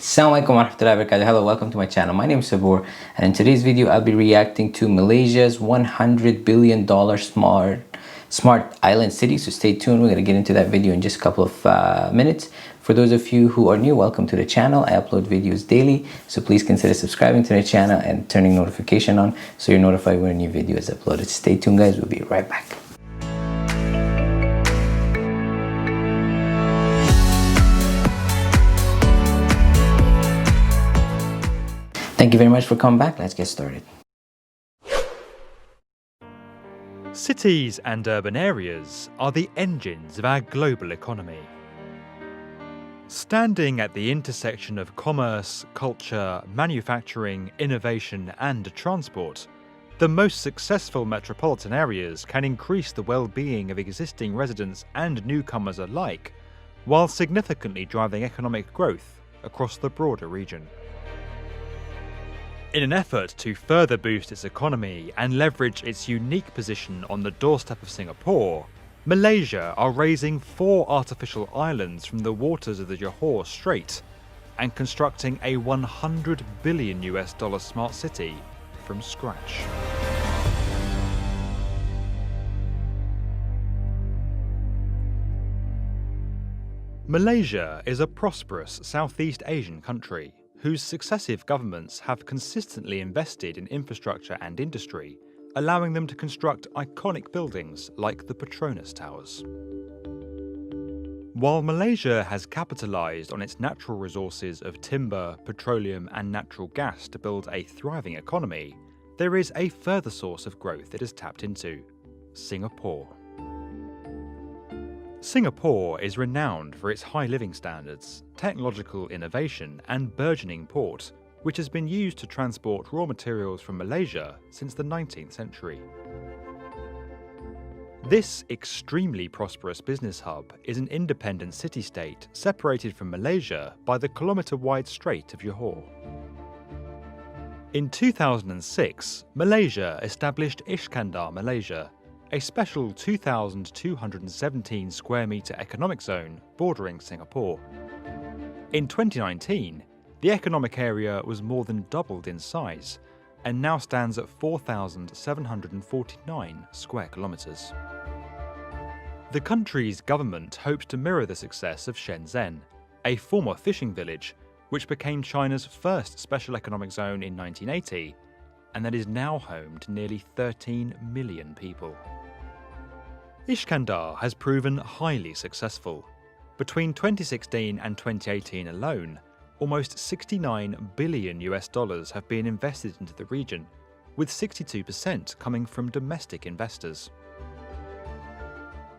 Assalamualaikum warahmatullahi wabarakatuh. Hello, welcome to my channel. My name is Sabur, and in today's video I'll be reacting to Malaysia's $100 billion smart island city. So stay tuned, we're going to get into that video in just a couple of minutes. For those of you who are new, welcome to the channel. I upload videos daily, so please consider subscribing to the channel and turning notification on so you're notified when a new video is uploaded. Stay tuned guys, we'll be right back. Thank you very much for coming back. Let's get started. Cities and urban areas are the engines of our global economy. Standing at the intersection of commerce, culture, manufacturing, innovation and transport, the most successful metropolitan areas can increase the well-being of existing residents and newcomers alike, while significantly driving economic growth across the broader region. In an effort to further boost its economy and leverage its unique position on the doorstep of Singapore, Malaysia are raising 4 artificial islands from the waters of the Johor Strait and constructing a $100 billion smart city from scratch. Malaysia is a prosperous Southeast Asian country whose successive governments have consistently invested in infrastructure and industry, allowing them to construct iconic buildings like the Petronas Towers. While Malaysia has capitalised on its natural resources of timber, petroleum and natural gas to build a thriving economy, there is a further source of growth it has tapped into: Singapore. Singapore is renowned for its high living standards, technological innovation and burgeoning port, which has been used to transport raw materials from Malaysia since the 19th century. This extremely prosperous business hub is an independent city-state separated from Malaysia by the kilometre-wide Strait of Johor. In 2006, Malaysia established Iskandar Malaysia, a special 2,217 square metre economic zone bordering Singapore. In 2019, the economic area was more than doubled in size and now stands at 4,749 square kilometres. The country's government hopes to mirror the success of Shenzhen, a former fishing village which became China's first special economic zone in 1980 and that is now home to nearly 13 million people. Iskandar has proven highly successful. Between 2016 and 2018 alone, almost $69 billion have been invested into the region, with 62% coming from domestic investors.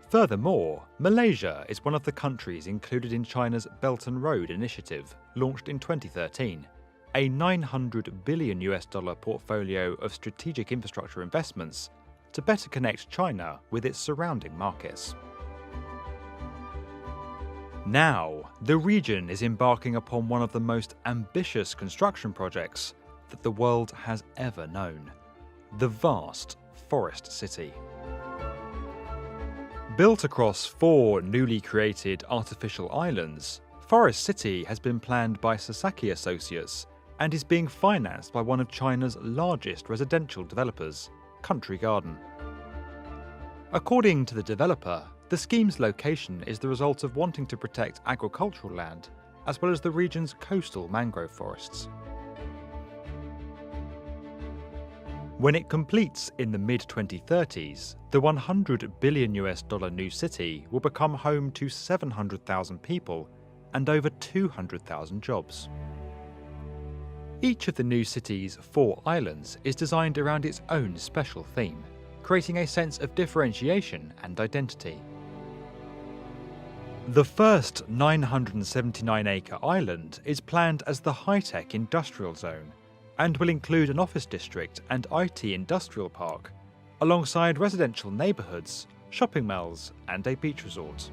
Furthermore, Malaysia is one of the countries included in China's Belt and Road Initiative, launched in 2013, a $900 billion portfolio of strategic infrastructure investments to better connect China with its surrounding markets. Now, the region is embarking upon one of the most ambitious construction projects that the world has ever known: the vast Forest City. Built across 4 newly created artificial islands, Forest City has been planned by Sasaki Associates and is being financed by one of China's largest residential developers, Country Garden. According to the developer, the scheme's location is the result of wanting to protect agricultural land, as well as the region's coastal mangrove forests. When it completes in the mid-2030s, the $100 billion new city will become home to 700,000 people and over 200,000 jobs. Each of the new city's 4 islands is designed around its own special theme, creating a sense of differentiation and identity. The first 979-acre island is planned as the high-tech industrial zone and will include an office district and IT industrial park, alongside residential neighbourhoods, shopping malls and a beach resort.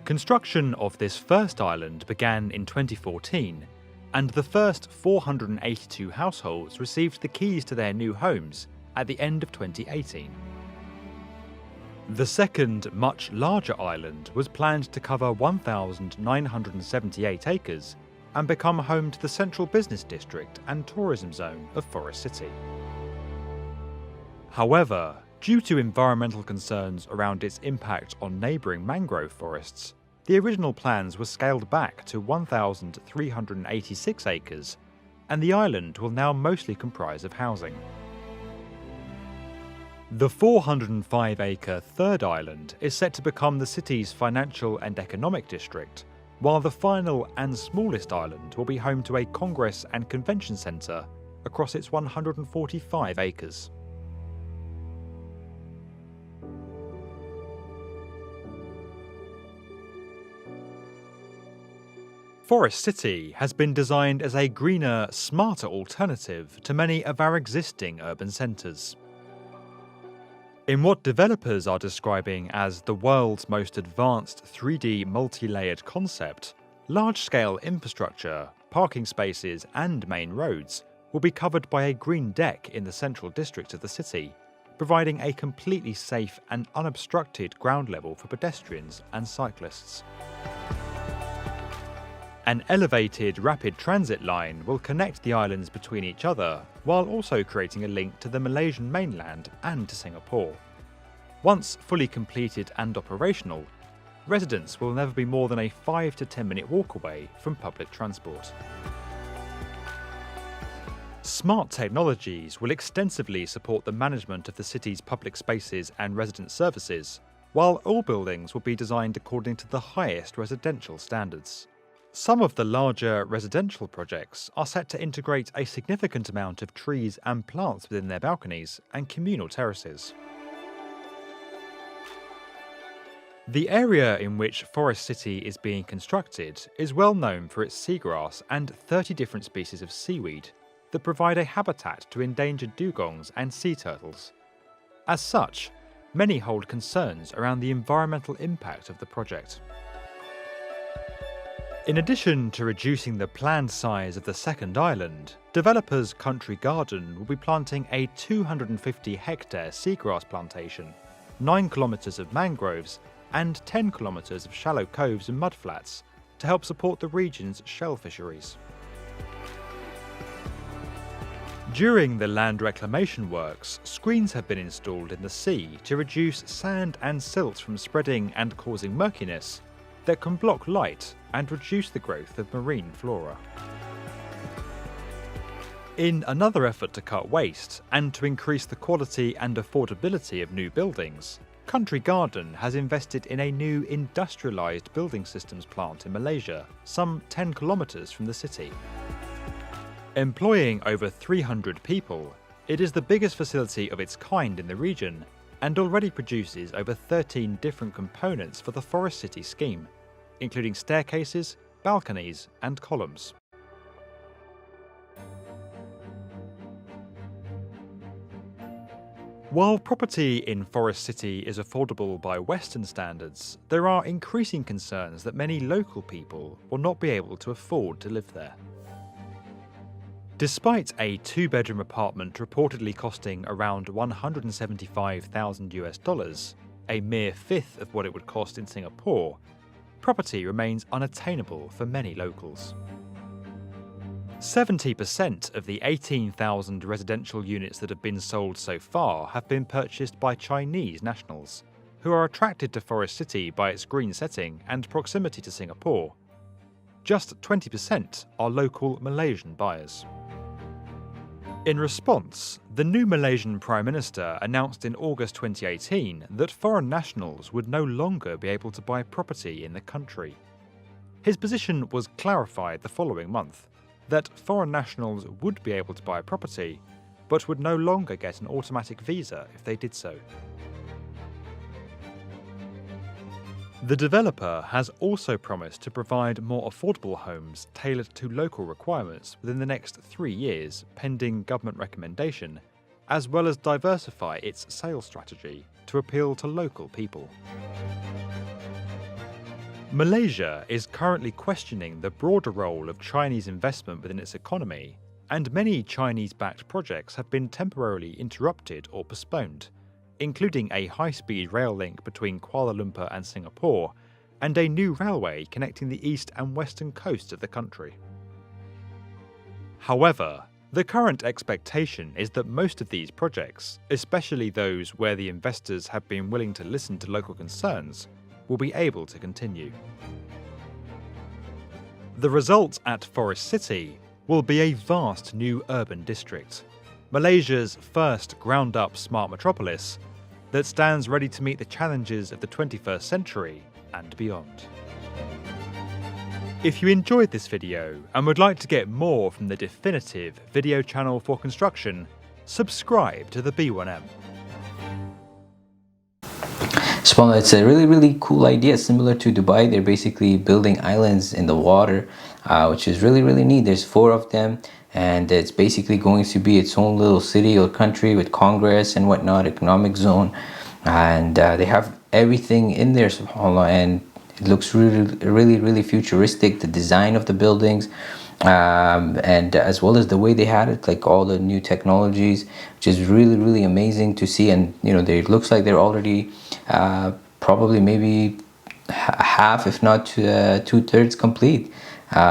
Construction of this first island began in 2014, and the first 482 households received the keys to their new homes at the end of 2018. The second, much larger island was planned to cover 1,978 acres and become home to the central business district and tourism zone of Forest City. However, due to environmental concerns around its impact on neighbouring mangrove forests, the original plans were scaled back to 1,386 acres, and the island will now mostly comprise of housing. The 405-acre third island is set to become the city's financial and economic district, while the final and smallest island will be home to a congress and convention centre across its 145 acres. Forest City has been designed as a greener, smarter alternative to many of our existing urban centres. In what developers are describing as the world's most advanced 3D multi-layered concept, large-scale infrastructure, parking spaces and main roads will be covered by a green deck in the central district of the city, providing a completely safe and unobstructed ground level for pedestrians and cyclists. An elevated rapid transit line will connect the islands between each other, while also creating a link to the Malaysian mainland and to Singapore. Once fully completed and operational, residents will never be more than a 5 to 10 minute walk away from public transport. Smart technologies will extensively support the management of the city's public spaces and resident services, while all buildings will be designed according to the highest residential standards. Some of the larger residential projects are set to integrate a significant amount of trees and plants within their balconies and communal terraces. The area in which Forest City is being constructed is well known for its seagrass and 30 different species of seaweed that provide a habitat to endangered dugongs and sea turtles. As such, many hold concerns around the environmental impact of the project. In addition to reducing the planned size of the second island, developers Country Garden will be planting a 250-hectare seagrass plantation, 9 kilometres of mangroves, and 10 kilometres of shallow coves and mudflats to help support the region's shell fisheries. During the land reclamation works, screens have been installed in the sea to reduce sand and silt from spreading and causing murkiness that can block light and reduce the growth of marine flora. In another effort to cut waste and to increase the quality and affordability of new buildings, Country Garden has invested in a new industrialised building systems plant in Malaysia, some 10 kilometres from the city. Employing over 300 people, it is the biggest facility of its kind in the region and already produces over 13 different components for the Forest City scheme, including staircases, balconies and columns. While property in Forest City is affordable by Western standards, there are increasing concerns that many local people will not be able to afford to live there. Despite a 2-bedroom apartment reportedly costing around $175,000, a mere fifth of what it would cost in Singapore, property remains unattainable for many locals. 70% of the 18,000 residential units that have been sold so far have been purchased by Chinese nationals, who are attracted to Forest City by its green setting and proximity to Singapore. Just 20% are local Malaysian buyers. In response, the new Malaysian Prime Minister announced in August 2018 that foreign nationals would no longer be able to buy property in the country. His position was clarified the following month, that foreign nationals would be able to buy property, but would no longer get an automatic visa if they did so. The developer has also promised to provide more affordable homes tailored to local requirements within the next 3 years, pending government recommendation, as well as diversify its sales strategy to appeal to local people. Malaysia is currently questioning the broader role of Chinese investment within its economy, and many Chinese-backed projects have been temporarily interrupted or postponed, including a high-speed rail link between Kuala Lumpur and Singapore, and a new railway connecting the east and western coasts of the country. However, the current expectation is that most of these projects, especially those where the investors have been willing to listen to local concerns, will be able to continue. The result at Forest City will be a vast new urban district, Malaysia's first ground-up smart metropolis that stands ready to meet the challenges of the 21st century and beyond. If you enjoyed this video and would like to get more from the definitive video channel for construction, subscribe to the B1M. Well, it's a really cool idea, similar to Dubai. They're basically building islands in the water, which is really neat. There's 4 of them, and it's basically going to be its own little city or country with Congress and whatnot, economic zone, and they have everything in there, subhanAllah, and it looks really futuristic. The design of the buildings, and as well as the way they had it, like all the new technologies, which is really amazing to see. And you know, it looks like they're already probably maybe half, if not 2/3 complete,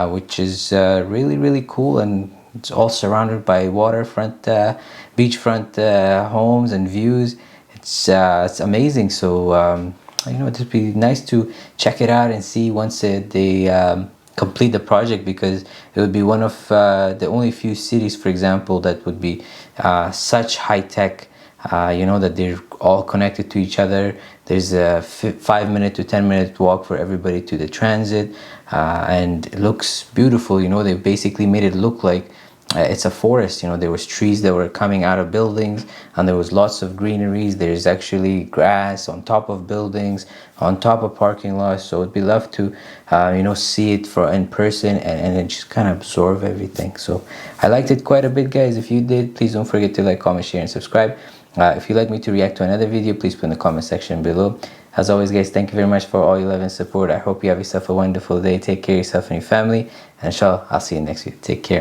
which is really cool. And it's all surrounded by waterfront, beachfront homes and views. It's amazing. So you know, it'd be nice to check it out and see once they complete the project, because it would be one of the only few cities, for example, that would be such high tech, you know, that they're all connected to each other. There's a 5-minute to 10-minute walk for everybody to the transit, and it looks beautiful. You know, they basically made it look like it's a forest. You know, there was trees that were coming out of buildings, and there was lots of greeneries. There's actually grass on top of buildings, on top of parking lots. So it'd be love to you know, see it in person and then just kind of absorb everything. So I liked it quite a bit, guys. If you did, please don't forget to like, comment, share and subscribe. If you'd like me to react to another video, please put in the comment section below. As always, guys, thank you very much for all your love and support. I hope you have yourself a wonderful day. Take care of yourself and your family, and inshallah, I'll see you next week. Take care.